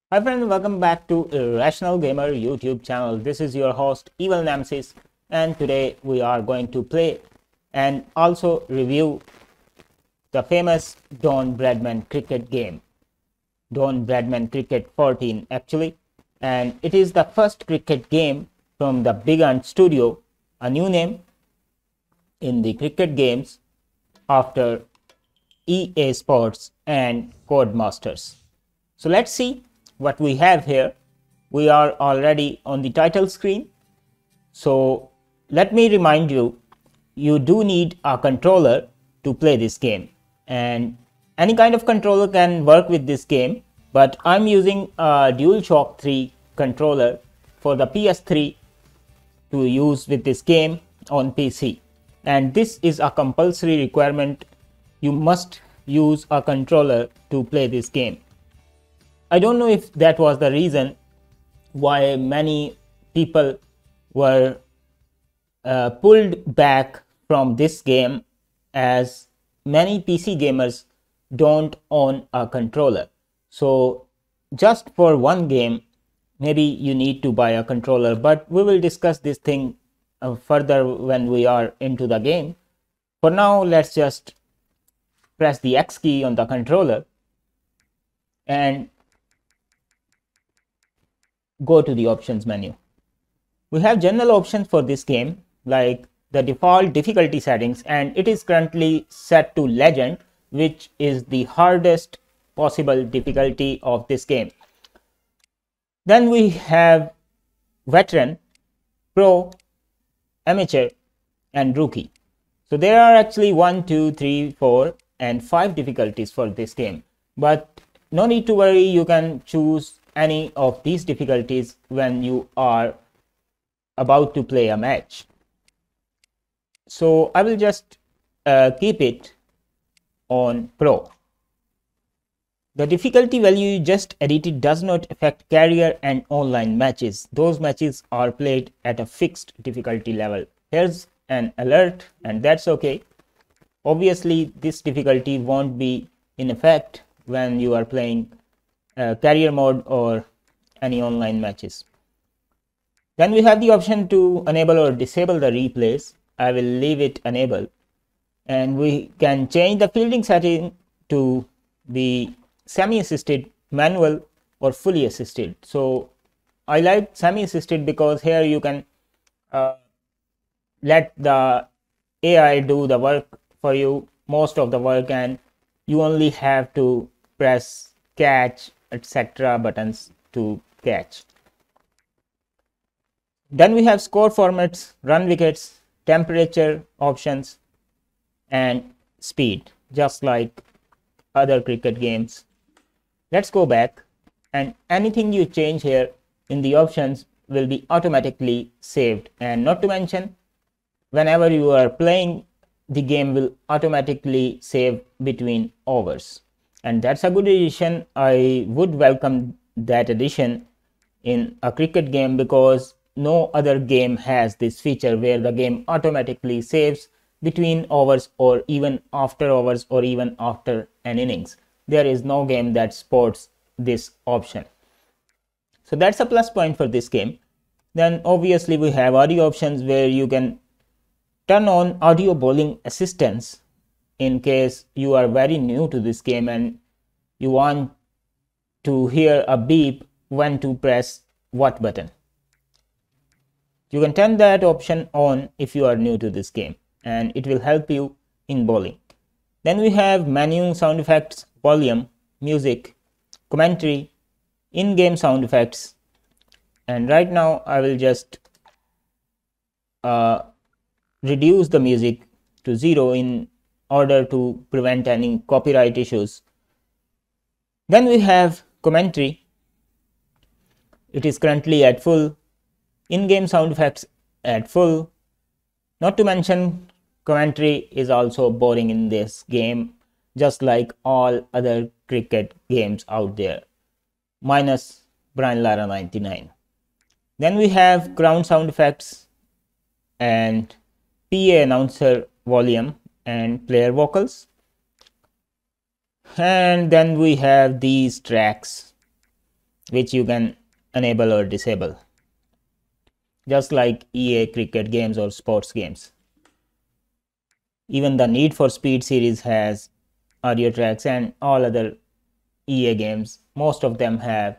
Hi friends, welcome back to Irrational Gamer YouTube channel. This is your host Evil Nemesis, and today we are going to play and also review the famous Don Bradman cricket game. Don Bradman Cricket 14 actually, and it is the first cricket game from the BigAnt studio, a new name in the cricket games after EA Sports and Codemasters. So let's see what we have here. We are already on the title screen. So let me remind you, you do need a controller to play this game, and any kind of controller can work with this game, but I'm using a DualShock 3 controller for the PS3 to use with this game on PC, and this is a compulsory requirement. You must use a controller to play this game. I don't know if that was the reason why many people were pulled back from this game, as many PC gamers don't own a controller. So just for one game, maybe you need to buy a controller, but we will discuss this thing further when we are into the game. For now, let's just press the X key on the controller and go to the options menu. We have general options for this game, like the default difficulty settings, and it is currently set to legend, which is the hardest possible difficulty of this game. Then we have veteran, pro, amateur, and rookie. So there are actually 1, 2, 3, 4, and 5 difficulties for this game, but no need to worry, you can choose any of these difficulties when you are about to play a match. So I will just keep it on pro. The difficulty value you just edited does not affect career and online matches. Those matches are played at a fixed difficulty level. Here's an alert, and that's okay. Obviously, this difficulty won't be in effect when you are playing career mode or any online matches. Then we have the option to enable or disable the replays. I will leave it enabled, and we can change the fielding setting to the semi-assisted, manual, or fully assisted. So I like semi-assisted because here you can let the AI do the work for you, most of the work, and you only have to press catch, etc. buttons to catch. Then we have score formats, run wickets, temperature options, and speed, just like other cricket games. Let's go back, and anything you change here in the options will be automatically saved, and not to mention, whenever you are playing, the game will automatically save between overs, and that's a good addition. I would welcome that addition in a cricket game, because no other game has this feature where the game automatically saves between overs, or even after overs, or even after an innings. There is no game that supports this option. So that's a plus point for this game. Then obviously we have audio options, where you can turn on audio bowling assistance in case you are very new to this game and you want to hear a beep when to press what button. You can turn that option on if you are new to this game, and it will help you in bowling. Then we have menu, sound effects, volume, music, commentary, in-game sound effects, and right now I will just reduce the music to 0 in order to prevent any copyright issues. Then we have commentary. It is currently at full. In-game sound effects at full. Not to mention, commentary is also boring in this game, just like all other cricket games out there, minus Brian Lara 99. Then we have ground sound effects and PA announcer volume and player vocals. And then we have these tracks which you can enable or disable, just like EA cricket games or sports games. Even the Need for Speed series has audio tracks, and all other EA games, most of them have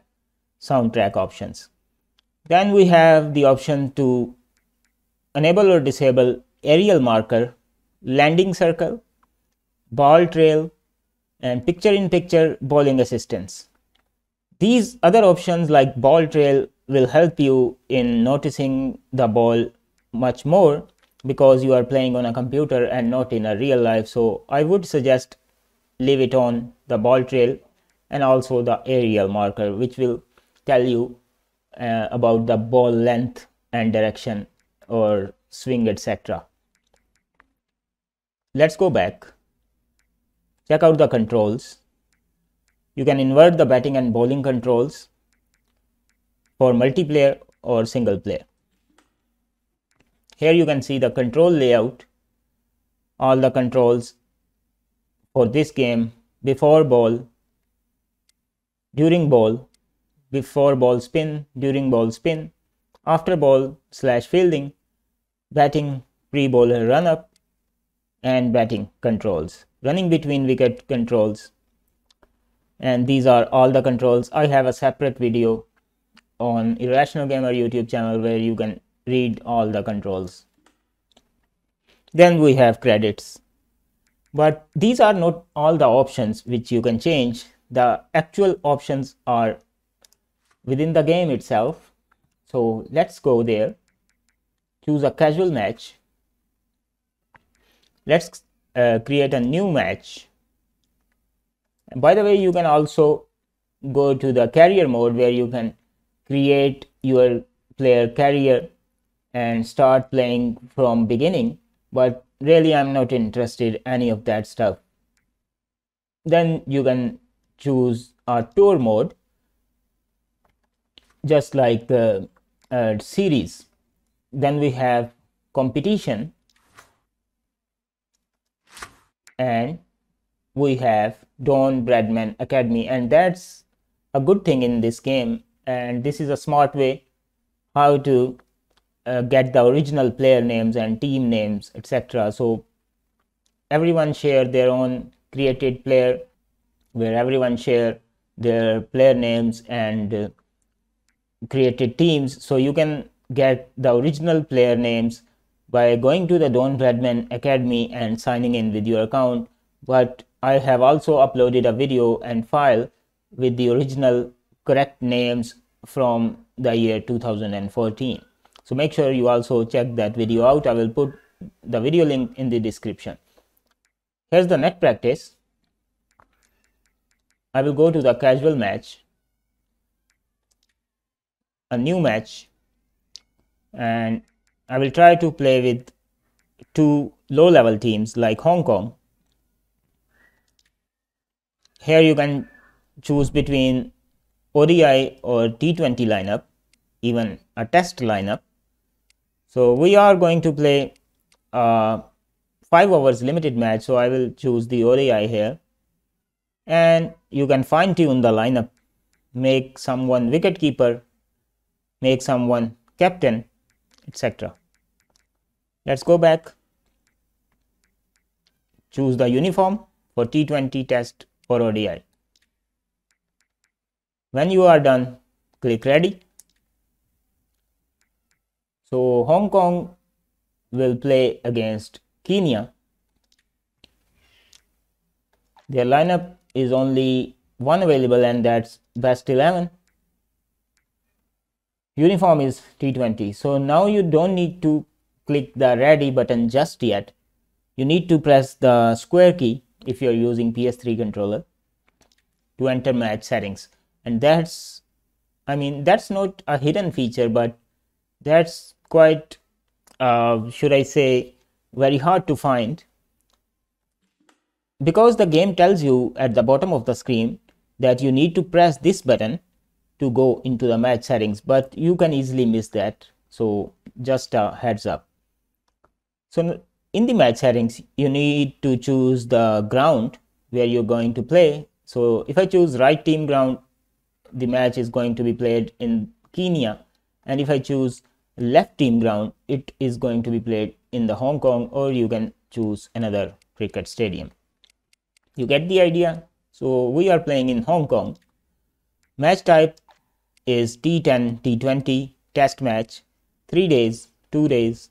soundtrack options. Then we have the option to enable or disable aerial marker, landing circle, ball trail, and picture-in-picture bowling assistance. These other options like ball trail will help you in noticing the ball much more because you are playing on a computer and not in a real life. So I would suggest leave it on the ball trail and also the aerial marker, which will tell you about the ball length and direction or swing, etc. Let's go back. Check out the controls. You can invert the batting and bowling controls for multiplayer or single player. Here you can see the control layout, all the controls for this game: before ball, during ball, before ball spin, during ball spin, after ball / fielding, batting, pre-bowler run up, and batting controls, running between wicket controls. And these are all the controls. I have a separate video on Irrational Gamer YouTube channel where you can read all the controls. Then we have credits, but these are not all the options which you can change. The actual options are within the game itself. So let's go there, choose a casual match. Let's create a new match. And by the way, you can also go to the career mode where you can create your player career and start playing from beginning, but really I'm not interested in any of that stuff. Then you can choose a tour mode, just like the series. Then we have competition, and we have Don Bradman Academy, and that's a good thing in this game. And this is a smart way how to get the original player names and team names, etc. So everyone share their own created player, where everyone share their player names and created teams. So you can get the original player names by going to the Don Bradman Academy and signing in with your account. But I have also uploaded a video and file with the original correct names from the year 2014. So make sure you also check that video out. I will put the video link in the description. Here's the net practice. I will go to the casual match, a new match, and I will try to play with two low-level teams like Hong Kong. Here you can choose between ODI or T20 lineup, even a test lineup. So we are going to play a 5 hours limited match, so I will choose the ODI here. And you can fine tune the lineup, make someone wicketkeeper, make someone captain, etc. Let's go back, choose the uniform for T20, test or ODI. When you are done, click ready. So Hong Kong will play against Kenya. Their lineup is only one available, and that's best 11. Uniform is T20. So now you don't need to click the ready button just yet. You need to press the square key if you're using PS3 controller to enter match settings. And that's not a hidden feature, but that's quite, should I say, very hard to find, because the game tells you at the bottom of the screen that you need to press this button to go into the match settings, but you can easily miss that. So just a heads up. So in the match settings, you need to choose the ground where you're going to play. So if I choose right team ground, the match is going to be played in Kenya, and if I choose left team ground, it is going to be played in the Hong Kong, or you can choose another cricket stadium. You get the idea? So we are playing in Hong Kong. Match type is T10, T20, test match, 3 days, 2 days,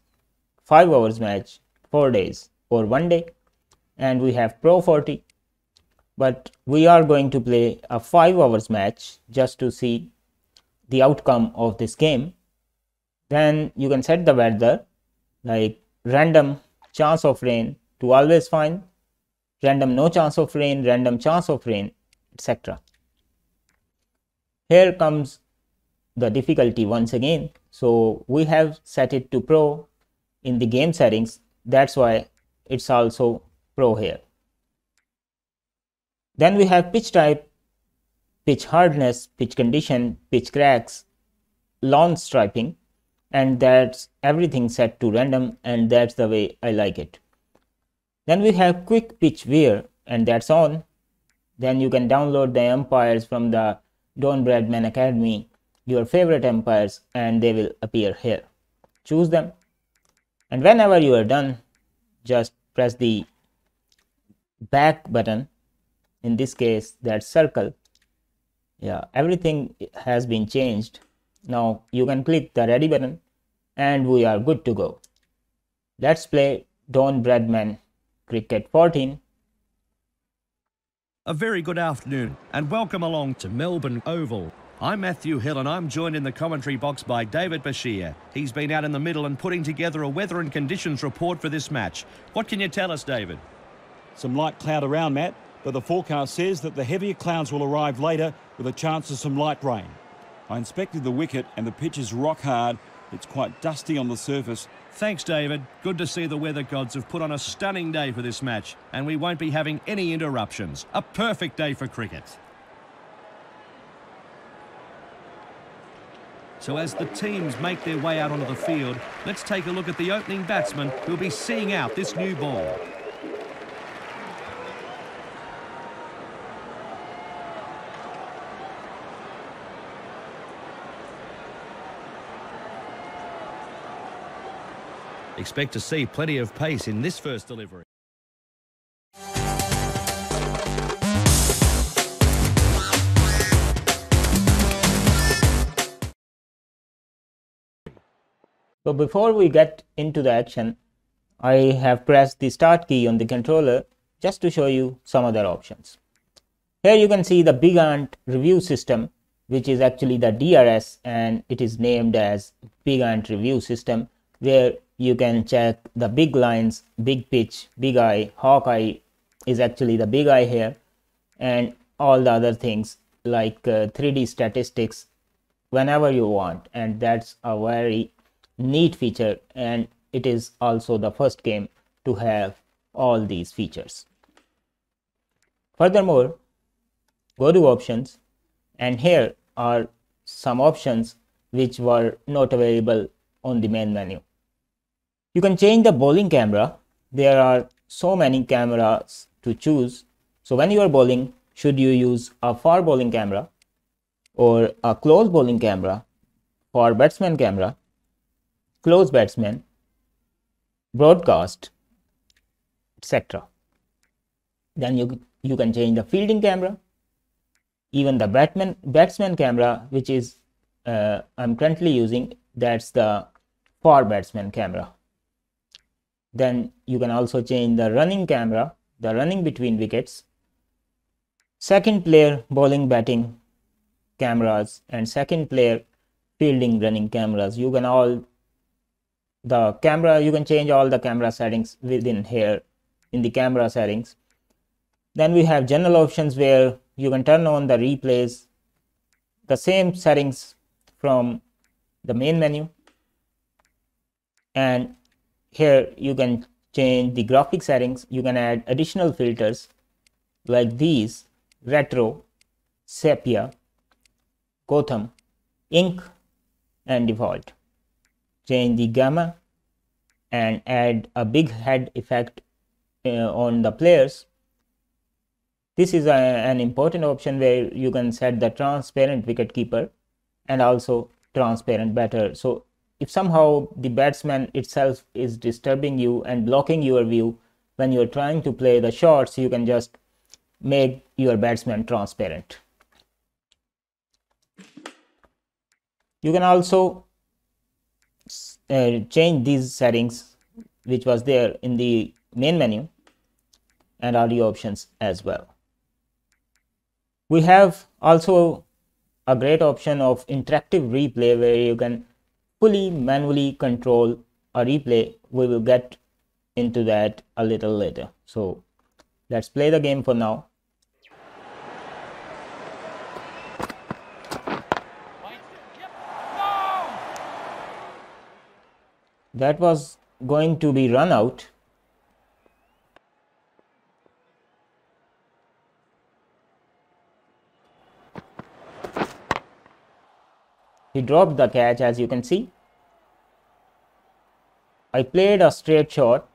5 hours match, 4 days, or 1 day, and we have Pro 40. But we are going to play a 5 hours match just to see the outcome of this game. Then you can set the weather like random chance of rain to always fine, random no chance of rain, random chance of rain, etc. Here comes the difficulty once again. So we have set it to Pro in the game settings. That's why it's also Pro here. Then we have pitch type, pitch hardness, pitch condition, pitch cracks, lawn striping, and that's everything set to random, and that's the way I like it. Then we have quick pitch wear, and that's on. Then you can download the umpires from the Don Bradman Academy, your favorite umpires, and they will appear here. Choose them, and whenever you are done, just press the back button. In this case, that's circle. Yeah, everything has been changed. Now you can click the ready button and we are good to go. Let's play Don Bradman Cricket 14. A very good afternoon and welcome along to Melbourne Oval. I'm Matthew Hill and I'm joined in the commentary box by David Bashir. He's been out in the middle and putting together a weather and conditions report for this match. What can you tell us, David? Some light cloud around, Matt, but the forecast says that the heavier clouds will arrive later with a chance of some light rain. I inspected the wicket and the pitch is rock hard. It's quite dusty on the surface. Thanks, David. Good to see the weather gods have put on a stunning day for this match and we won't be having any interruptions. A perfect day for cricket. So as the teams make their way out onto the field, let's take a look at the opening batsman who'll be seeing out this new ball. Expect to see plenty of pace in this first delivery. So before we get into the action, I have pressed the start key on the controller just to show you some other options. Here you can see the BigAnt review system, which is actually the DRS, and it is named as BigAnt review system, where you can check the big lines, big pitch, big eye, Hawkeye is actually the big eye here, and all the other things like 3D statistics whenever you want. And that's a very neat feature, and it is also the first game to have all these features. Furthermore, go to options, and here are some options which were not available on the main menu. You can change the bowling camera. There are so many cameras to choose. So when you are bowling, should you use a far bowling camera or a close bowling camera, for batsman camera, close batsman, broadcast, etc. Then you can change the fielding camera, even the batsman camera, which is I'm currently using, that's the far batsman camera. Then you can also change the running camera, the running between wickets, second player bowling batting cameras, and second player fielding running cameras. You can change all the camera settings within here in the camera settings. Then we have general options where you can turn on the replays, the same settings from the main menu. And here you can change the graphic settings. You can add additional filters like these: retro, sepia, Gotham, ink, and default. Change the gamma and add a big head effect on the players. This is an important option where you can set the transparent wicketkeeper and also transparent batter. So if somehow the batsman itself is disturbing you and blocking your view when you're trying to play the shots, you can just make your batsman transparent. You can also change these settings which was there in the main menu and audio options as well. We have also a great option of interactive replay where you can fully manually control a replay. We will get into that a little later. So let's play the game for now. That was going to be run out. He dropped the catch, as you can see. I played a straight shot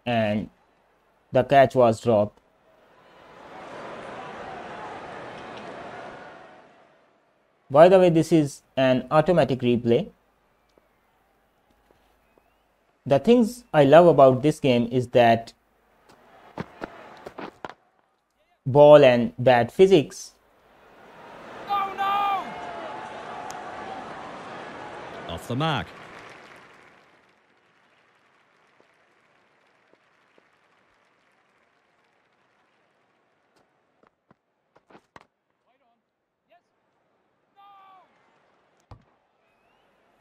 and the catch was dropped. By the way, this is an automatic replay. The things I love about this game is that ball and bat physics. Oh no! Off the mark.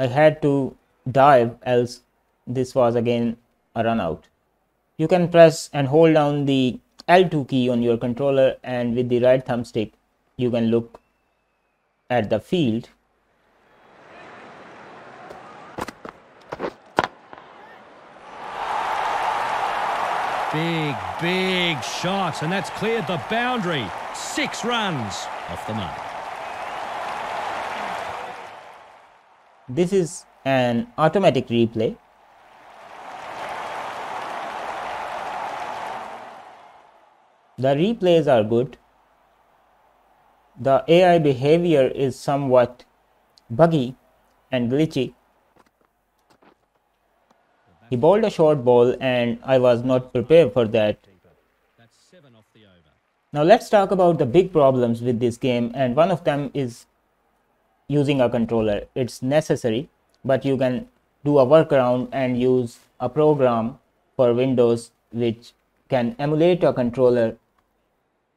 I had to dive, else this was again a run out. You can press and hold down the L2 key on your controller, and with the right thumbstick you can look at the field. Big shot, and that's cleared the boundary. 6 runs off the mark. This is an automatic replay. The replays are good. The AI behavior is somewhat buggy and glitchy. He bowled a short ball and I was not prepared for that. That's 7 off the over. Now let's talk about the big problems with this game, and one of them is using a controller. It's necessary, but you can do a workaround and use a program for Windows which can emulate a controller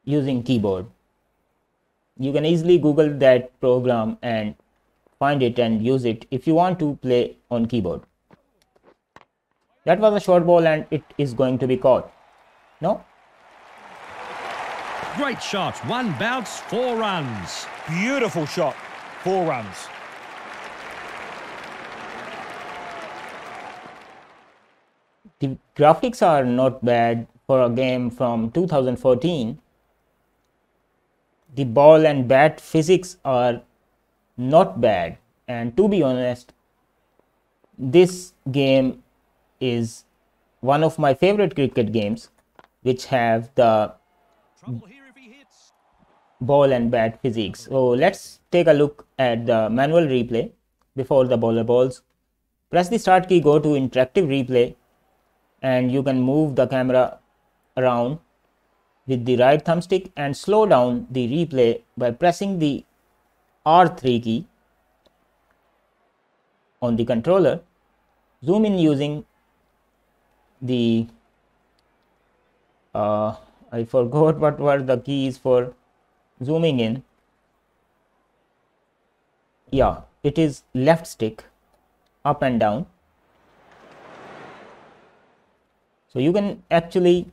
using keyboard. You can easily Google that program and find it and use it if you want to play on keyboard. That was a short ball and it is going to be caught. No? Great shot. 1 bounce, 4 runs. Beautiful shot. 4 runs. The graphics are not bad for a game from 2014. The ball and bat physics are not bad, and to be honest, this game is one of my favorite cricket games which have the Trouble here if he hits. ball and bat physics. So let's take a look at the manual replay before the bowler bowls. Press the start key, go to interactive replay, and you can move the camera around with the right thumbstick and slow down the replay by pressing the R3 key on the controller. Zoom in using the I forgot what were the keys for zooming in. Yeah, it is left stick, up and down. So you can actually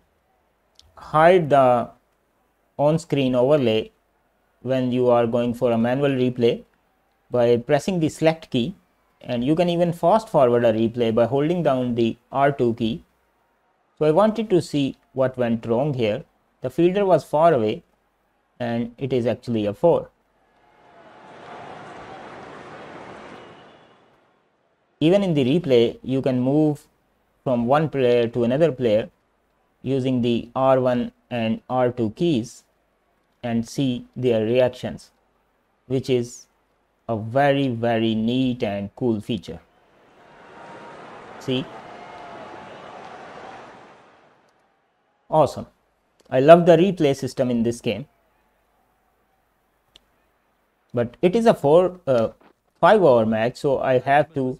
hide the on-screen overlay when you are going for a manual replay by pressing the select key, and you can even fast forward a replay by holding down the R2 key. So I wanted to see what went wrong here. The fielder was far away and it is actually a 4. Even in the replay, you can move from one player to another player using the R1 and R2 keys and see their reactions, which is a very neat and cool feature. See? Awesome. I love the replay system in this game. But it is a 5-over match, so I have to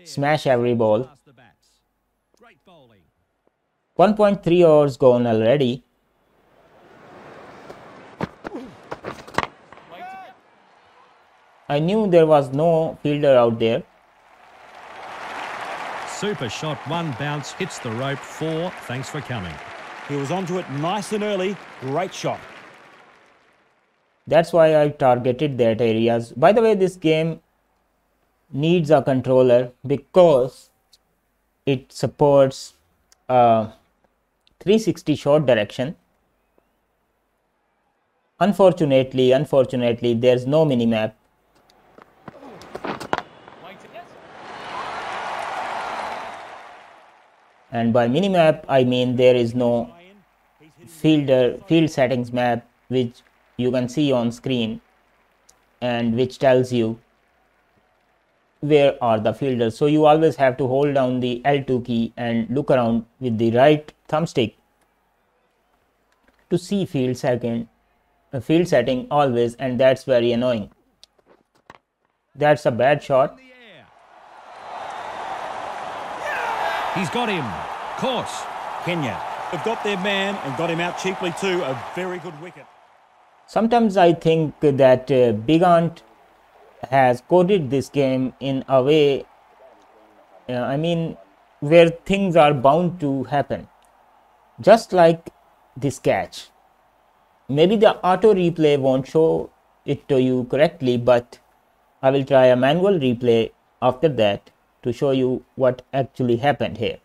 smash every ball. 1.3 hours gone already. I knew there was no fielder out there. Super shot, one bounce, hits the rope, 4, thanks for coming. He was onto it nice and early. Great shot. That's why I targeted that areas. By the way, this game needs a controller because it supports 360 shot direction. Unfortunately, there's no minimap. And by minimap, I mean there is no field settings map which you can see on screen and which tells you where are the fielders. So you always have to hold down the L2 key and look around with the right thumbstick to see field setting always, and that's very annoying. That's a bad shot. He's got him. Course. Kenya have got their man and got him out cheaply too. A very good wicket. Sometimes I think that BigAnt has coded this game in a way, where things are bound to happen. Just like this catch. Maybe the auto replay won't show it to you correctly, but I will try a manual replay after that to show you what actually happened here.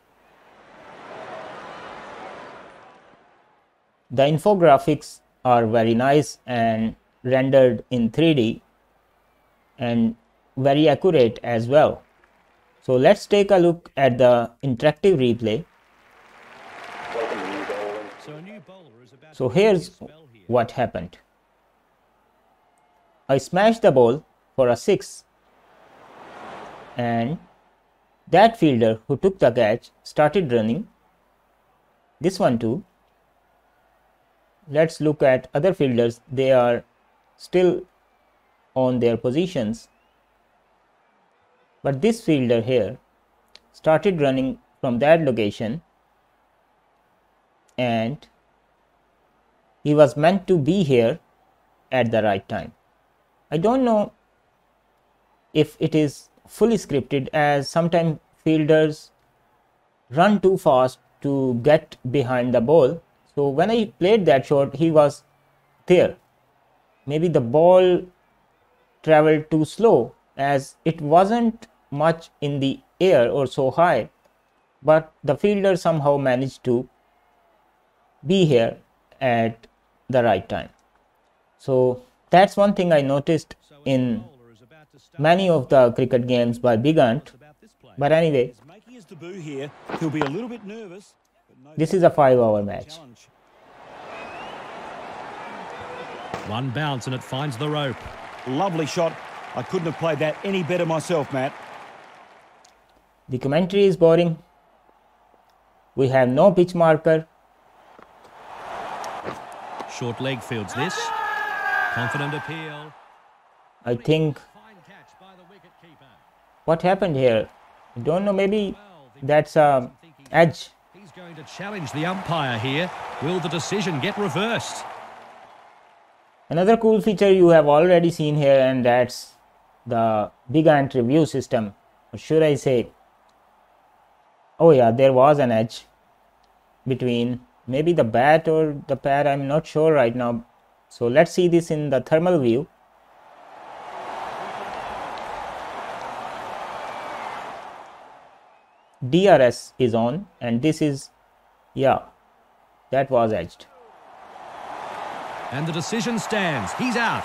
The infographics are very nice and rendered in 3D and very accurate as well. So let's take a look at the interactive replay. So here's what happened. I smashed the ball for a 6 and that fielder who took the catch started running. This one too. Let's look at other fielders. They are still on their positions. But this fielder here started running from that location and he was meant to be here at the right time. I don't know if it is fully scripted, as sometimes fielders run too fast to get behind the ball. So when I played that shot, he was there. Maybe the ball traveled too slow as it wasn't much in the air or so high, but the fielder somehow managed to be here at the right time. So that's one thing I noticed in many of the cricket games by BigAnt. But anyway, this is a 5-hour match. One bounce and it finds the rope. Lovely shot. I couldn't have played that any better myself, Matt. The commentary is boring. We have no pitch marker. Short leg fields this. Confident appeal. I think what happened here? I don't know, maybe that's a edge. He's going to challenge the umpire here. Will the decision get reversed? Another cool feature you have already seen here, and that's the BigAnt review system. Or should I say, oh yeah, there was an edge between maybe the bat or the pad. I'm not sure right now. So let's see this in the thermal view. DRS is on, and this is, yeah, that was edged. And the decision stands. He's out.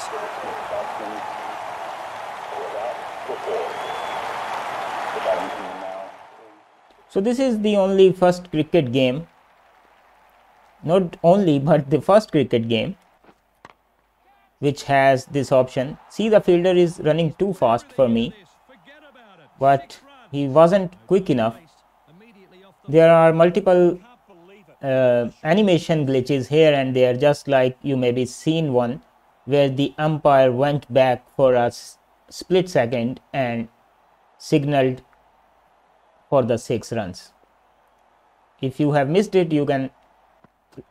So this is the only first cricket game Not only, but the first cricket game which has this option. See, the fielder is running too fast for me, but he wasn't quick enough. There are multiple animation glitches here and there, just like you maybe seen one where the umpire went back for a split second and signaled for the 6 runs. If you have missed it, you can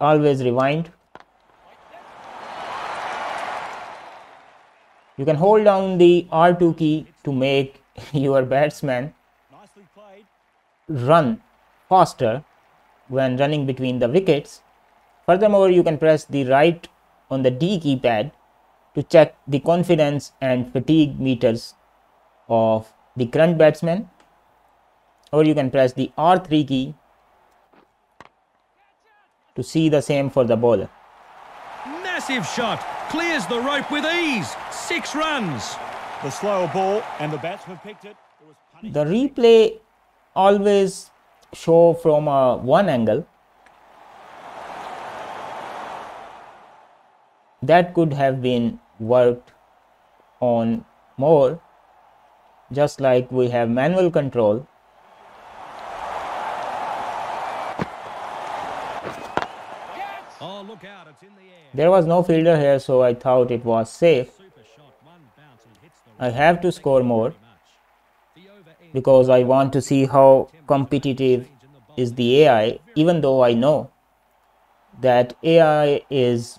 always rewind. You can hold down the R2 key to make your batsman run faster when running between the wickets. Furthermore, you can press the right on the D keypad to check the confidence and fatigue meters of the current batsman, or you can press the R3 key to see the same for the bowler. Massive shot, clears the rope with ease, 6 runs. The slower ball and the batsman picked it. The replay always show from one angle. That could have been worked on more, just like we have manual control. Oh, look out, it's in the air. There was no fielder here, so I thought it was safe. I have to score more because I want to see how competitive is the AI, even though I know that AI is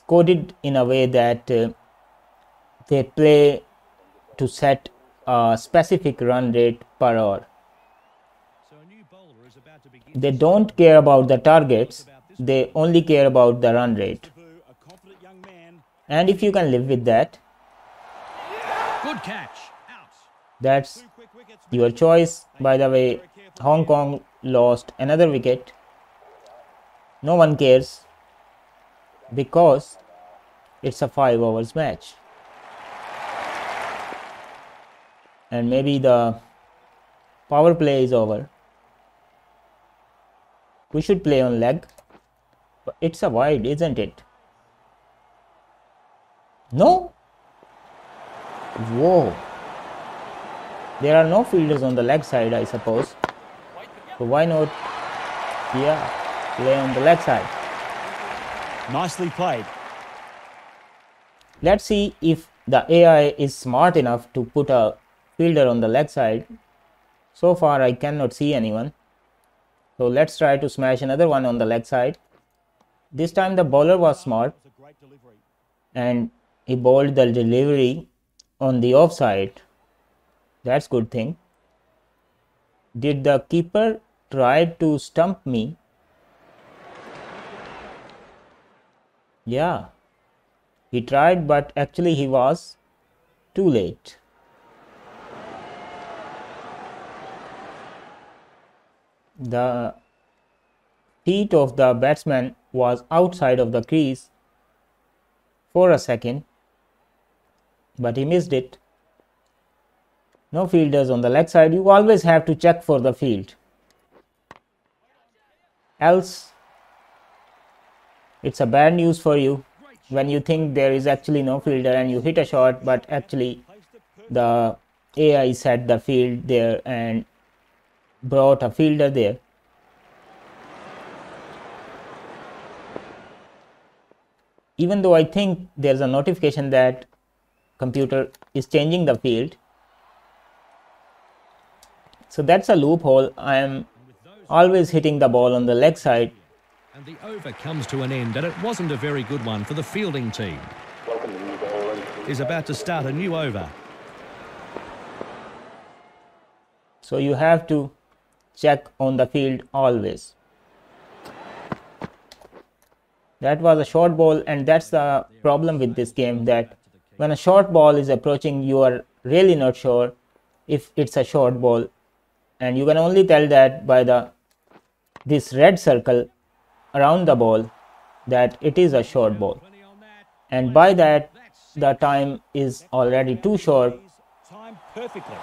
coded in a way that they play to set a specific run rate per hour. They don't care about the targets, they only care about the run rate. And if you can live with that, Good catch, out. that's your choice. By the way, Hong Kong lost another wicket. No one cares because it's a 5 overs match. And maybe the power play is over. We should play on leg. But it's a wide, isn't it? No? Whoa. There are no fielders on the leg side, I suppose. So why not, play on the leg side? Nicely played. Let's see if the AI is smart enough to put a fielder on the leg side. So far I cannot see anyone. So let's try to smash another one on the leg side. This time the bowler was smart and he bowled the delivery on the offside. That's good thing. Did the keeper try to stump me? Yeah, he tried, but actually he was too late. The feet of the batsman was outside of the crease for a second, but he missed it. No fielders on the leg side. You always have to check for the field, else it's a bad news for you when you think there is actually no fielder and you hit a shot, but actually the AI set the field there and brought a fielder there. Even though I think there's a notification that computer is changing the field. So that's a loophole. I am always hitting the ball on the leg side. And the over comes to an end, and it wasn't a very good one for the fielding team. Is about to start a new over. So you have to check on the field always. That was a short ball, and that's the problem with this game, that when a short ball is approaching, you are really not sure if it's a short ball, and you can only tell that by this red circle around the ball that it is a short ball, and by that the time is already too short. Timed perfectly.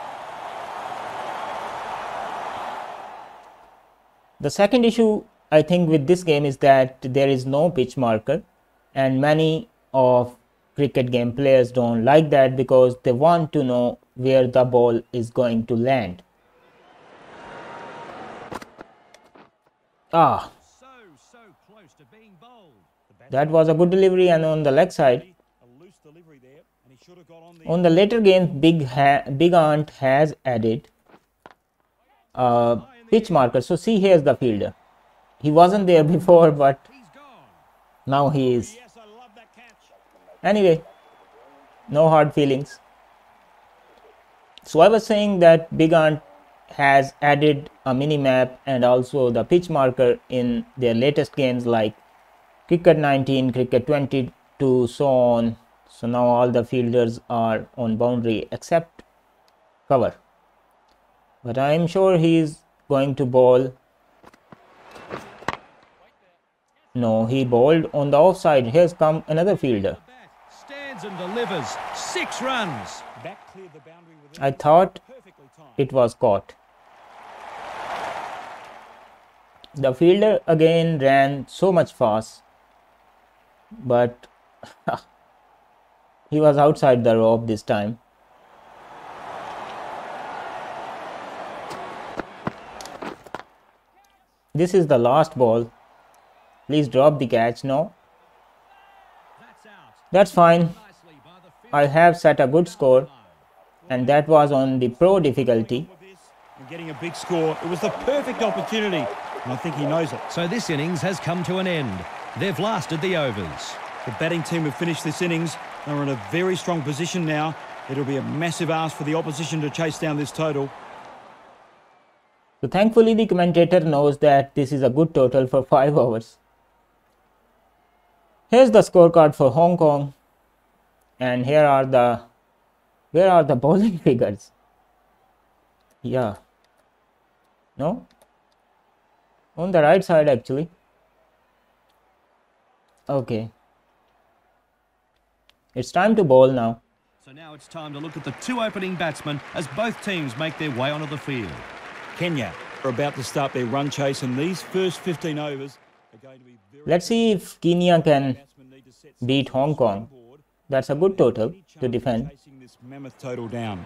The second issue I think with this game is that there is no pitch marker, and many of cricket game players don't like that because they want to know where the ball is going to land. Ah, So close to being bowled. that was a good delivery, and on the leg side. On the later games, BigAnt has added a pitch marker. So see, here's the fielder. He wasn't there before, but now he is. Anyway, no hard feelings. So I was saying that BigAnt has added a mini map and also the pitch marker in their latest games like Cricket 19, Cricket 22, so on. So now all the fielders are on boundary except cover. But I am sure he is going to bowl. No, he bowled on the offside. Here's come another fielder. Stands and delivers 6 runs. I thought it was caught. The fielder again ran so much fast, but he was outside the rope this time. This is the last ball. Please drop the catch. No. That's fine. I have set a good score, and that was on the pro difficulty. And getting a big score. It was the perfect opportunity, and I think he knows it. So this innings has come to an end. They've lasted the overs. The batting team have finished this innings. They're in a very strong position now. It'll be a massive ask for the opposition to chase down this total. So thankfully the commentator knows that this is a good total for 5 overs. Here's the scorecard for Hong Kong, and where are the bowling figures? Yeah. No? On the right side actually. Okay. It's time to bowl now. So now it's time to look at the 2 opening batsmen as both teams make their way onto the field. Kenya are about to start their run chase, and these first 15 overs are going to be very... Let's see if Kenya can beat Hong Kong. That's a good total to defend. Chasing this mammoth total down.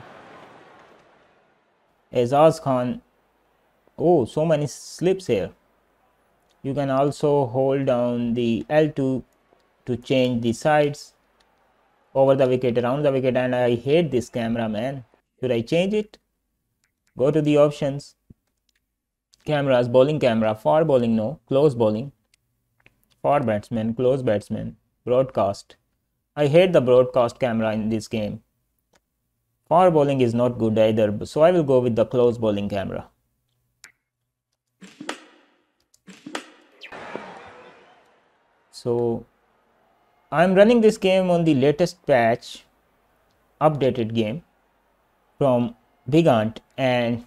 Azaz Khan. Oh, so many slips here. You can also hold down the L2 to change the sides over the wicket, around the wicket, and I hate this camera, man. Should I change it? Go to the options. Cameras, bowling camera, far bowling, no, close bowling, far batsman, close batsman, broadcast. I hate the broadcast camera in this game. Far bowling is not good either, so I will go with the close bowling camera. So I'm running this game on the latest patch, updated game from BigAnt, and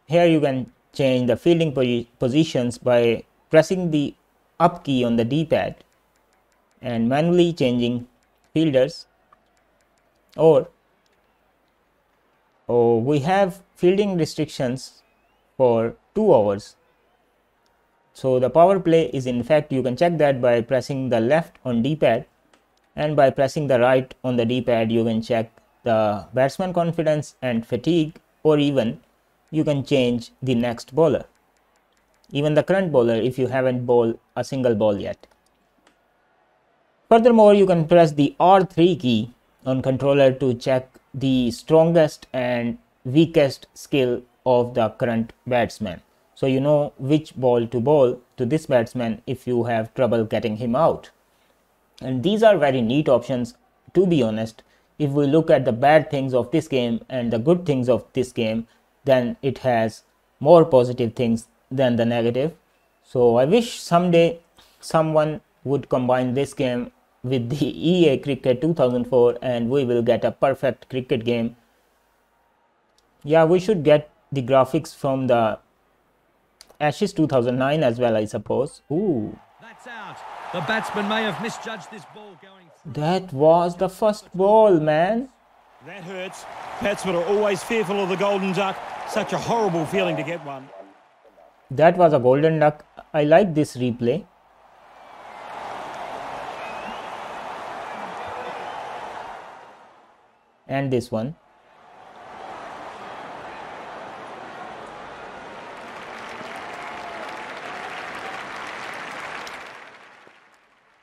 here you can change the fielding positions by pressing the up key on the D-pad and manually changing fielders, or we have fielding restrictions for 2 overs. So the power play is, in fact, you can check that by pressing the left on D-pad, and by pressing the right on the D-pad you can check the batsman confidence and fatigue, or even you can change the next bowler, even the current bowler if you haven't bowled a single ball yet. Furthermore, you can press the R3 key on controller to check the strongest and weakest skill of the current batsman. So you know which ball to bowl to this batsman if you have trouble getting him out. And these are very neat options, to be honest. If we look at the bad things of this game and the good things of this game, then it has more positive things than the negative. So I wish someday someone would combine this game with the EA Cricket 2004 and we will get a perfect cricket game. Yeah, we should get the graphics from the Ashes 2009 as well, I suppose. Ooh. That's out. The batsman may have misjudged this ball going through. That was the first ball, man. That hurts. Batsmen are always fearful of the golden duck. Such a horrible feeling to get one. That was a golden duck. I like this replay. And this one.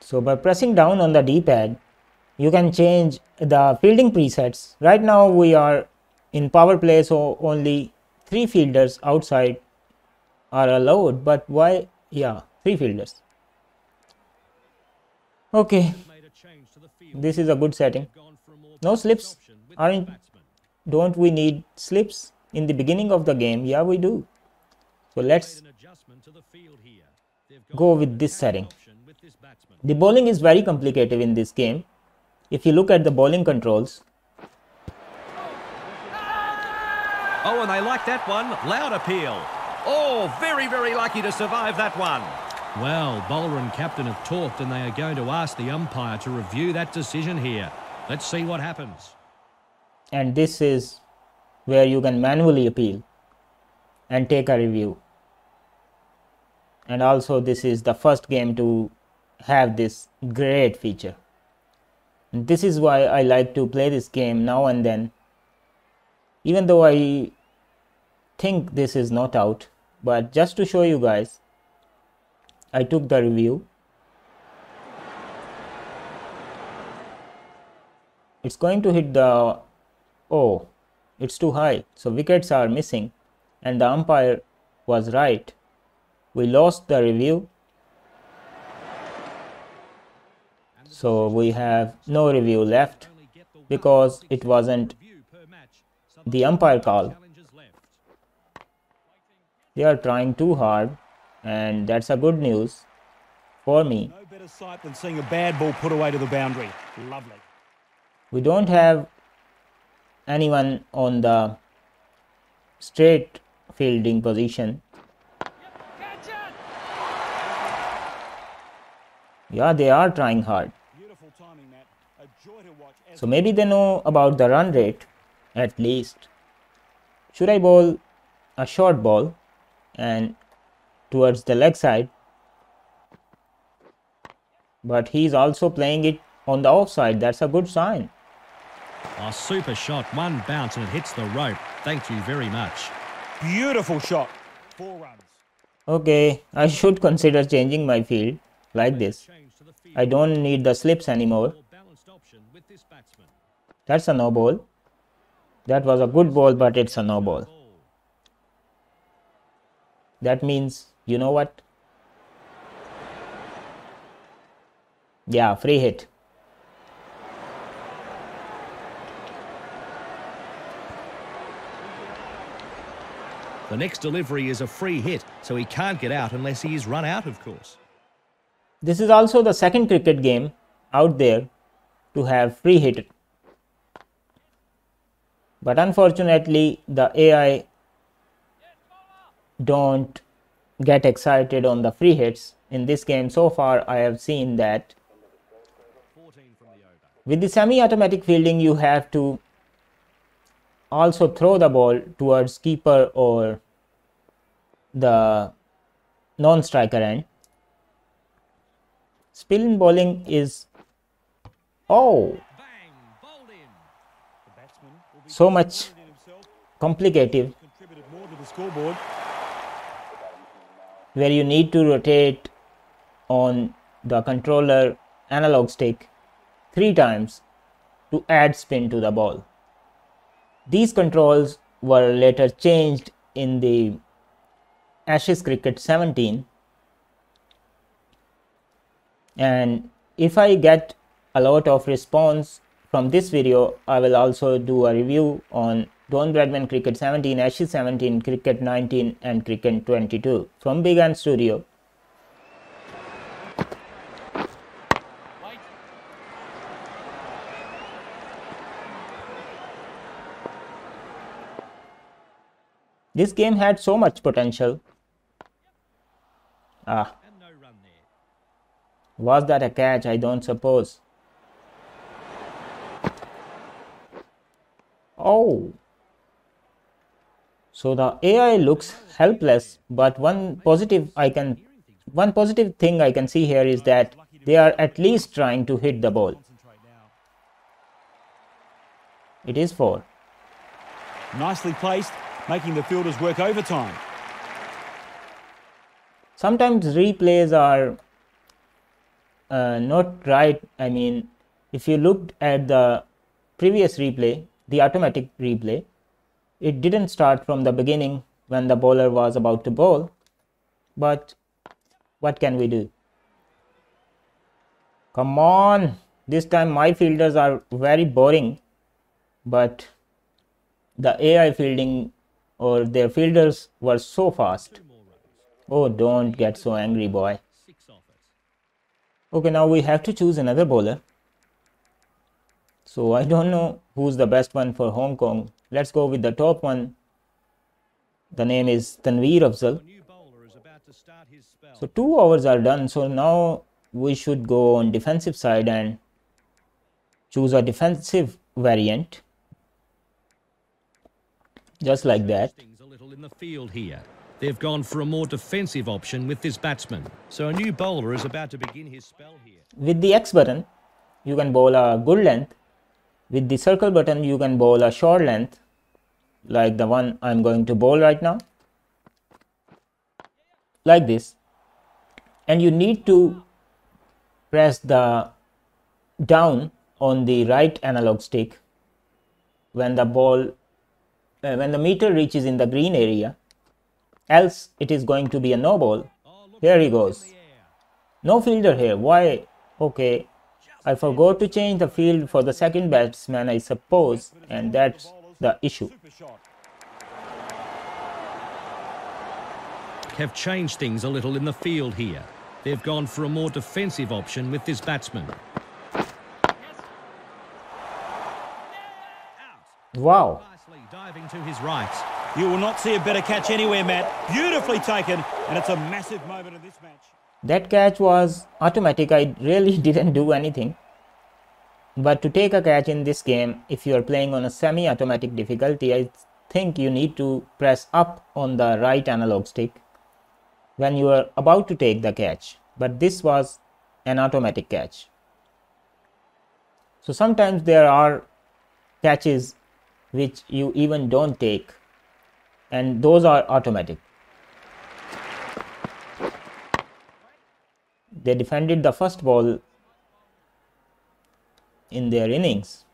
So by pressing down on the D-pad, you can change the fielding presets. Right now we are in power play, so only 3 fielders outside are allowed. But why? Yeah, 3 fielders. Okay, this is a good setting. No slips. Don't we need slips in the beginning of the game? Yeah, we do. So let's go with this setting. The bowling is very complicated in this game. If you look at the bowling controls. Oh, and they like that one. Loud appeal. Oh, very, very lucky to survive that one. Well, bowler and captain have talked and they are going to ask the umpire to review that decision here. Let's see what happens. And this is where you can manually appeal and take a review. And also this is the first game to have this great feature. And this is why I like to play this game now and then. Even though I think this is not out, but just to show you guys, I took the review. It's going to hit the, oh, it's too high. So wickets are missing and the umpire was right. We lost the review. So we have no review left because it wasn't the umpire call. They are trying too hard, and that's a good news for me. No better sight than seeing a bad ball put away to the boundary. Lovely. We don't have anyone on the straight fielding position. Yeah, they are trying hard. Beautiful timing, Matt. A joy to watch. So maybe they know about the run rate at least. Should I bowl a short ball and towards the leg side? But he's also playing it on the offside. That's a good sign. A super shot. One bounce and it hits the rope. Thank you very much. Beautiful shot. 4 runs. Okay, I should consider changing my field like this. I don't need the slips anymore. That's a no ball. That was a good ball, but it's a no ball. That means, you know what? Yeah, free hit. The next delivery is a free hit, so he can't get out unless he is run out, of course. This is also the second cricket game out there to have free hit. But unfortunately, the AI don't get excited on the free hits. In this game so far, I have seen that with the semi-automatic fielding, you have to also throw the ball towards keeper or the non-striker end. Spin bowling is, oh, so much complicated, where you need to rotate on the controller analog stick 3 times to add spin to the ball. These controls were later changed in the Ashes Cricket 17, and if I get a lot of response from this video, I will also do a review on Bradman Cricket 17, Ashes 17, Cricket 19 and Cricket 22 from BigAnt Studio. This game had so much potential. Was that a catch? I don't suppose. Oh, So the AI looks helpless, but one positive thing I can see here is that they are at least trying to hit the ball. It is 4. Nicely placed, making the fielders work overtime. Sometimes replays are not right. I mean, if you looked at the previous replay, the automatic replay, it didn't start from the beginning when the bowler was about to bowl. But what can we do? Come on! This time my fielders are very boring, but the AI fielding or their fielders were so fast. Oh, don't get so angry, boy. Okay, now we have to choose another bowler. So I don't know who's the best one for Hong Kong. Let's go with the top one. The name is Tanveer Afzal. So 2 overs are done. So now we should go on defensive side and choose a defensive variant. Just like that. A little in the field here. They've gone for a more defensive option with this batsman. So a new bowler is about to begin his spell here. With the X button, you can bowl a good length. With the circle button, you can bowl a short length, like the one I'm going to bowl right now. Like this. And you need to press the down on the right analog stick when the ball, when the meter reaches in the green area. Else it is going to be a no ball. Here he goes. No fielder here. Why? Okay. I forgot to change the field for the second batsman, I suppose, and that's the issue. Have changed things a little in the field here. They've gone for a more defensive option with this batsman. Wow. Diving to his right. You will not see a better catch anywhere, Matt. Beautifully taken, and it's a massive moment in this match. That catch was automatic. I really didn't do anything. But to take a catch in this game, if you are playing on a semi-automatic difficulty, I think you need to press up on the right analog stick when you are about to take the catch. But this was an automatic catch. So sometimes there are catches which you even don't take, and those are automatic. They defended the first ball in their innings.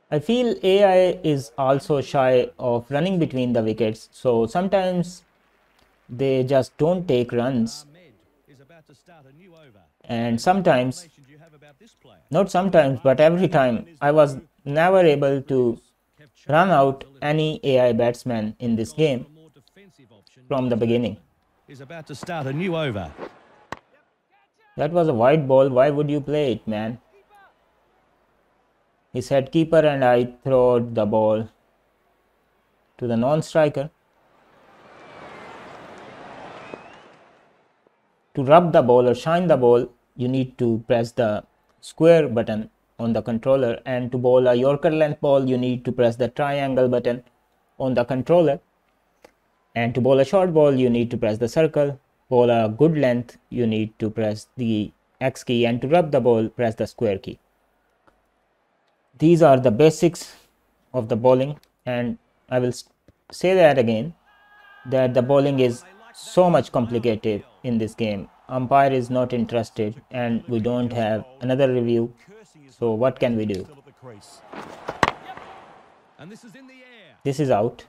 I feel AI is also shy of running between the wickets, so sometimes they just don't take runs, and sometimes, not sometimes, but every time, I was never able to run out any AI batsman in this game from the beginning. Is about to start a new over. That was a wide ball. Why would you play it, man? He said keeper, and I throw the ball to the non-striker. To rub the ball or shine the ball, you need to press the square button on the controller, and to bowl a Yorker length ball, you need to press the triangle button on the controller, and to bowl a short ball, you need to press the circle. Bowl a good length, you need to press the X key, and to rub the ball, press the square key. These are the basics of the bowling, and I will say that again, that the bowling is so much complicated in this game. Umpire is not interested, and we don't have another review. So what can we do? And this is in the air. This is out.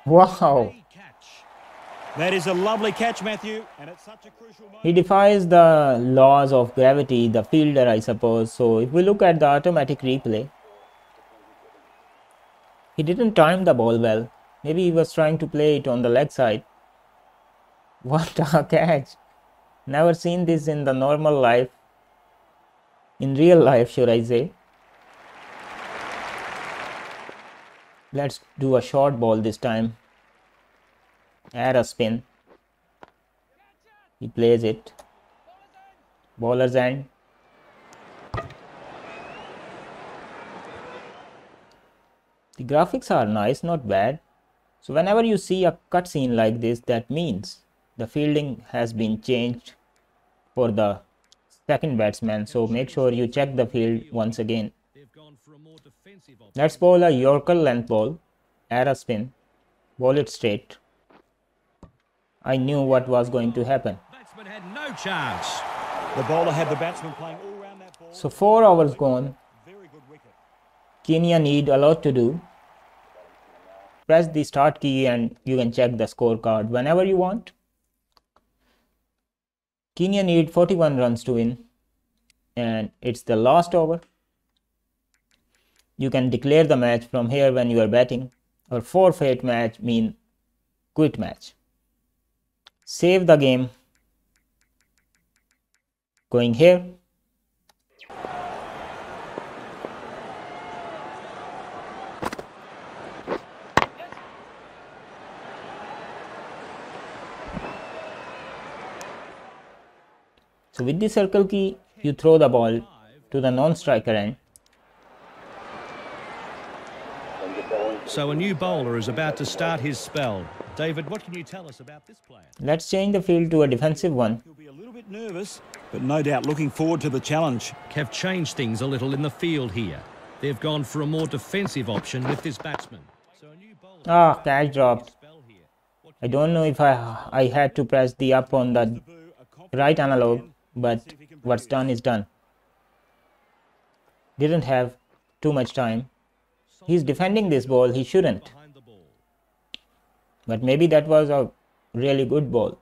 Wow. That is a lovely catch, Matthew, and it's such a crucial moment. He defies the laws of gravity, the fielder, I suppose. So if we look at the automatic replay, he didn't time the ball well. Maybe he was trying to play it on the leg side. What a catch. Never seen this in the normal life. In real life, should I say. Let's do a short ball this time. Add a spin. He plays it. Bowler's end. The graphics are nice, not bad. So whenever you see a cutscene like this, that means the fielding has been changed for the second batsman. So make sure you check the field once again. Let's bowl a Yorker length ball, add a spin, bowl it straight. I knew what was going to happen. Batsman had no chance. The bowler had the batsman playing all round that ball. So 4 overs gone. Very good wicket. Kenya need a lot to do. Press the start key and you can check the scorecard whenever you want. Kenya need 41 runs to win, and it's the last over. You can declare the match from here when you are batting, or forfeit match mean quit match. Save the game. Going here. So with the circle key, you throw the ball to the non-striker end. So a new bowler is about to start his spell. David, what can you tell us about this player? Let's change the field to a defensive one. He'll be a little bit nervous, but no doubt looking forward to the challenge. Have changed things a little in the field here. They've gone for a more defensive option with this batsman. So a new bowler Catch dropped. I don't know if I had to press the up on the right analog, but what's done is done. Didn't have too much time. He's defending this ball, he shouldn't. But maybe that was a really good ball.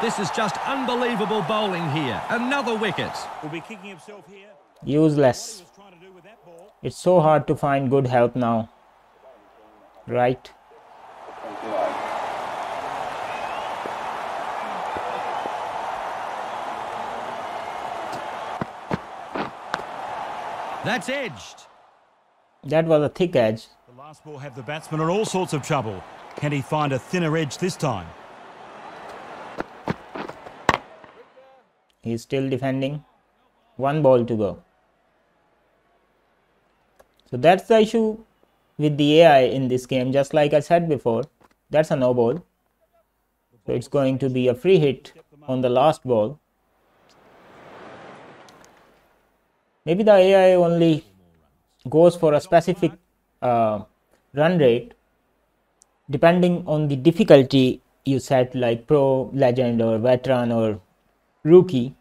This is just unbelievable bowling here. Another wicket. Will be kicking himself here. Useless. Trying to do with that ball. It's so hard to find good help now. Right? That's edged. That was a thick edge. The last ball had the batsman in all sorts of trouble. Can he find a thinner edge this time? He's still defending. 1 ball to go. So that's the issue with the AI in this game. Just like I said before, that's a no ball. So it's going to be a free hit on the last ball. Maybe the AI only goes for a specific run rate depending on the difficulty you set, like pro, legend or veteran or rookie.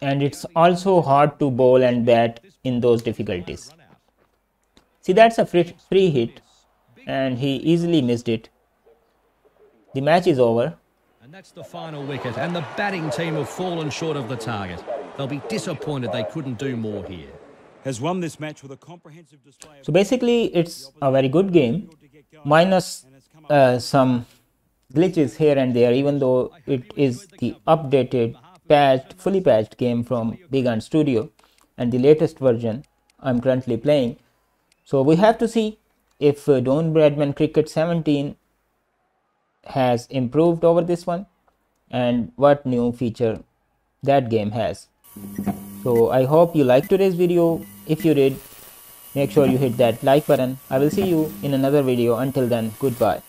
And it's also hard to bowl and bat in those difficulties. See, that's a free hit and he easily missed it. The match is over. And that's the final wicket, and the batting team have fallen short of the target. They'll be disappointed they couldn't do more here. Has won this match with a comprehensive display. So basically it's a very good game, minus some glitches here and there, even though it is the updated, patched, fully patched game from BigAnt Studio and the latest version I'm currently playing. So we have to see if Don Bradman Cricket 17 has improved over this one and what new feature that game has. So I hope you liked today's video. If you did, make sure you hit that like button. I will see you in another video. Until then, goodbye.